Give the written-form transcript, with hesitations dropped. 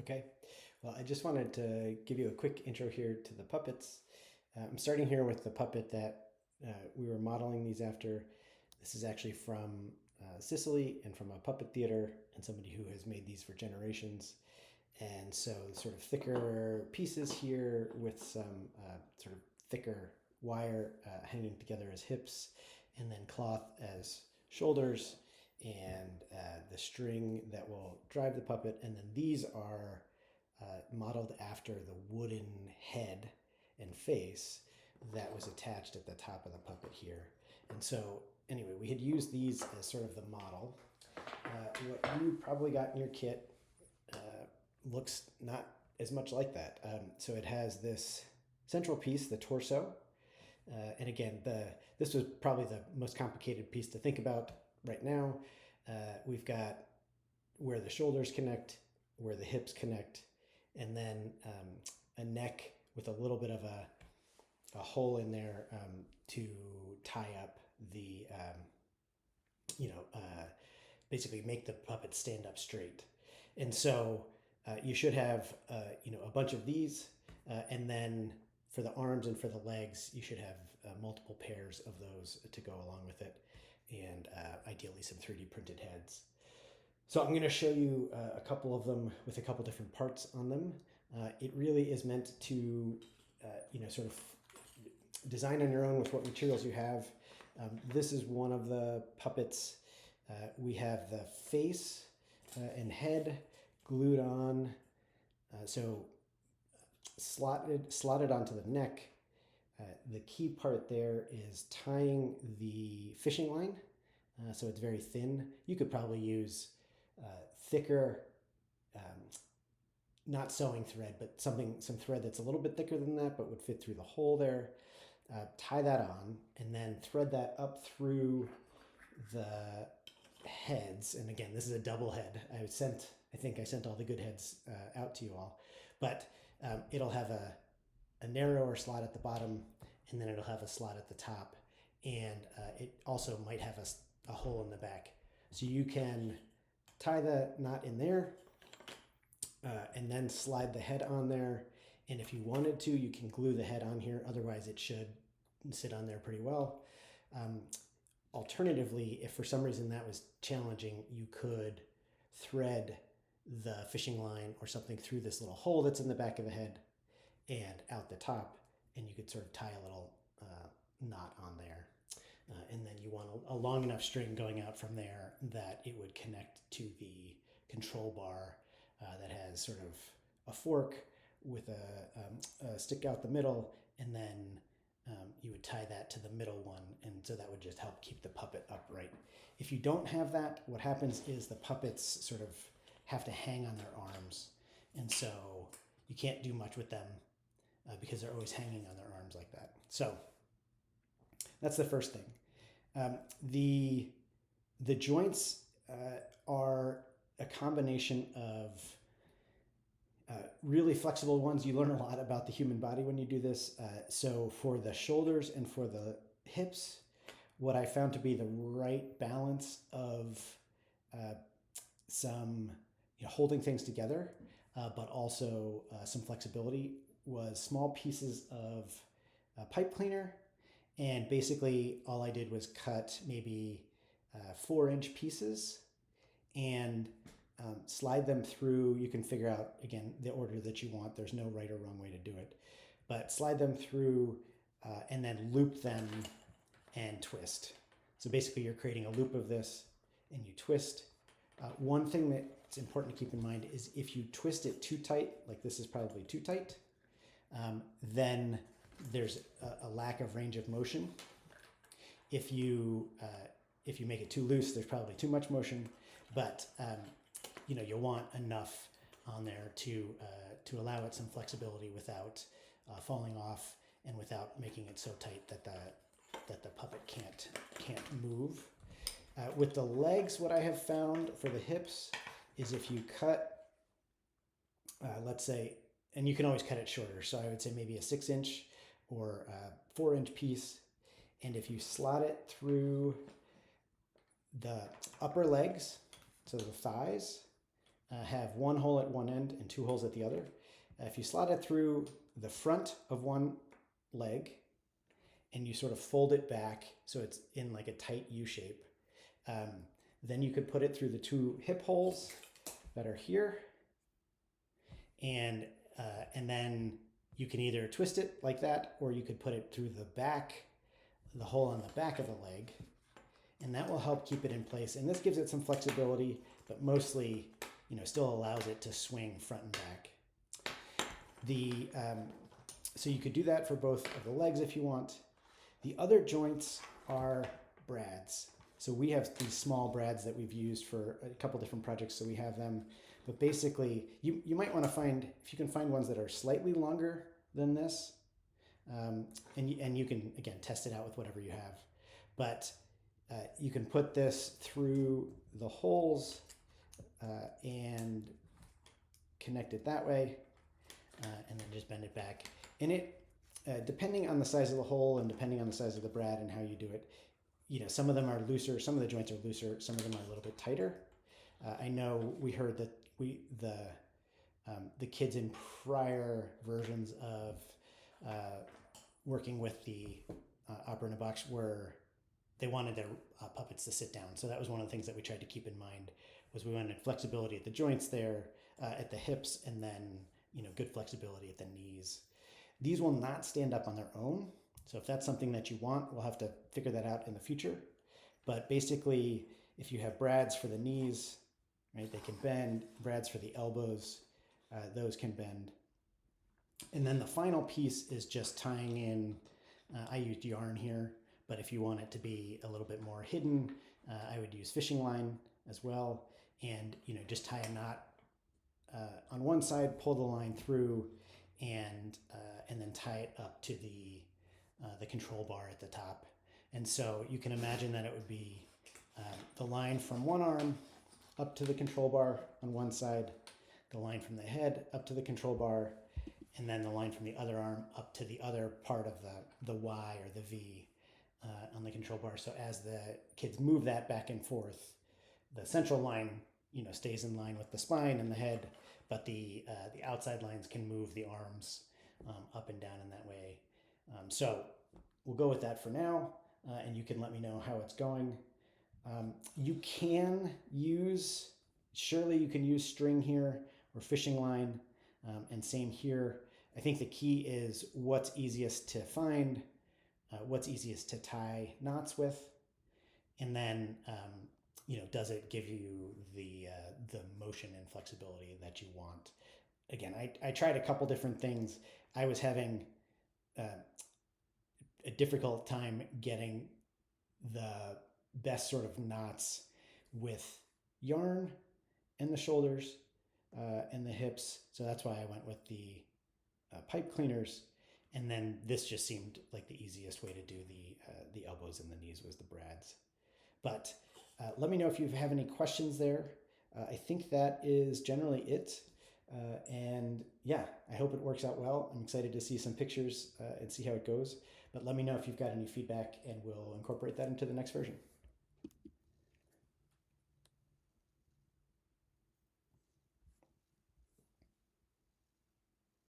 Okay, well, I just wanted to give you a quick intro here to the puppets. I'm starting here with the puppet that we were modeling these after. This is actually from Sicily and from a puppet theater and somebody who has made these for generations. And so sort of thicker pieces here with some sort of thicker wire hanging together as hips, and then cloth as shoulders, and the string that will drive the puppet. And then these are modeled after the wooden head and face that was attached at the top of the puppet here. And so anyway, we had used these as sort of the model. What you probably got in your kit looks not as much like that. So it has this central piece, the torso. And again, this was probably the most complicated piece to think about right now. We've got where the shoulders connect, where the hips connect, and then a neck with a little bit of a hole in there to tie up the, basically make the puppet stand up straight. And so you should have, a bunch of these, and then for the arms and for the legs, you should have multiple pairs of those to go along with it, and ideally some 3D printed heads. So I'm going to show you a couple of them with a couple different parts on them. It really is meant to, sort of design on your own with what materials you have. This is one of the puppets. We have the face and head glued on, so slotted onto the neck. The key part there is tying the fishing line, so it's very thin. You could probably use thicker, not sewing thread, but some thread that's a little bit thicker than that, but would fit through the hole there. Tie that on, and then thread that up through the heads. And again, this is a double head. I think I sent all the good heads out to you all, but it'll have a narrower slot at the bottom, and then it'll have a slot at the top, and it also might have a hole in the back. So you can tie the knot in there, and then slide the head on there. And if you wanted to, you can glue the head on here. Otherwise, it should sit on there pretty well. Alternatively, if for some reason that was challenging, you could thread the fishing line or something through this little hole that's in the back of the head and out the top, and you could sort of tie a little knot on there. And then you want a long enough string going out from there that it would connect to the control bar that has sort of a fork with a stick out the middle, and then you would tie that to the middle one, and so that would just help keep the puppet upright. If you don't have that, what happens is the puppets sort of have to hang on their arms, and so you can't do much with them because they're always hanging on their arms like that. So that's the first thing. The joints are a combination of really flexible ones. You learn a lot about the human body when you do this. So for the shoulders and for the hips, what I found to be the right balance of some holding things together, but also some flexibility, was small pieces of pipe cleaner. And basically all I did was cut maybe 4-inch pieces and slide them through. You can figure out, again, the order that you want. There's no right or wrong way to do it. But slide them through and then loop them and twist. So basically you're creating a loop of this and you twist. One thing that's important to keep in mind is if you twist it too tight, like this is probably too tight, then there's a lack of range of motion. If you make it too loose, there's probably too much motion, but you'll want enough on there to allow it some flexibility without falling off and without making it so tight that the puppet can't move. With the legs, what I have found for the hips is if you cut, let's say, and you can always cut it shorter, so I would say maybe a 6-inch or a 4-inch piece, and if you slot it through the upper legs, so the thighs, have one hole at one end and two holes at the other. If you slot it through the front of one leg and you sort of fold it back so it's in like a tight U shape, then you could put it through the two hip holes that are here, and then you can either twist it like that, or you could put it through the back, the hole on the back of the leg, and that will help keep it in place. And this gives it some flexibility, but mostly, still allows it to swing front and back. So you could do that for both of the legs if you want. The other joints are brads. So we have these small brads that we've used for a couple different projects, so we have them. But basically, you might want to find, if you can find ones that are slightly longer than this, and you can, again, test it out with whatever you have. But you can put this through the holes and connect it that way, and then just bend it back. And it, depending on the size of the hole and depending on the size of the brad and how you do it, some of them are looser, some of the joints are looser, some of them are a little bit tighter. I know we heard that the kids in prior versions of working with the Opera in a Box they wanted their puppets to sit down. So that was one of the things that we tried to keep in mind, was we wanted flexibility at the joints there, at the hips, and then good flexibility at the knees. These will not stand up on their own. So if that's something that you want, we'll have to figure that out in the future. But basically, if you have brads for the knees, right, they can bend. Brads for the elbows, those can bend. And then the final piece is just tying in, I used yarn here, but if you want it to be a little bit more hidden, I would use fishing line as well. And just tie a knot on one side, pull the line through, and then tie it up to the control bar at the top. And so you can imagine that it would be the line from one arm up to the control bar on one side, the line from the head up to the control bar, and then the line from the other arm up to the other part of the Y or the V on the control bar. So as the kids move that back and forth, the central line stays in line with the spine and the head, but the outside lines can move the arms up and down in that way. So we'll go with that for now, and you can let me know how it's going. You can use string here or fishing line, and same here. I think the key is what's easiest to find, what's easiest to tie knots with, and then does it give you the motion and flexibility that you want? Again, I tried a couple different things. I was having a difficult time getting the best sort of knots with yarn and the shoulders and the hips. So that's why I went with the pipe cleaners. And then this just seemed like the easiest way to do the elbows and the knees was the brads. But let me know if you have any questions there. I think that is generally it. And yeah, I hope it works out well. I'm excited to see some pictures and see how it goes. But let me know if you've got any feedback, and we'll incorporate that into the next version.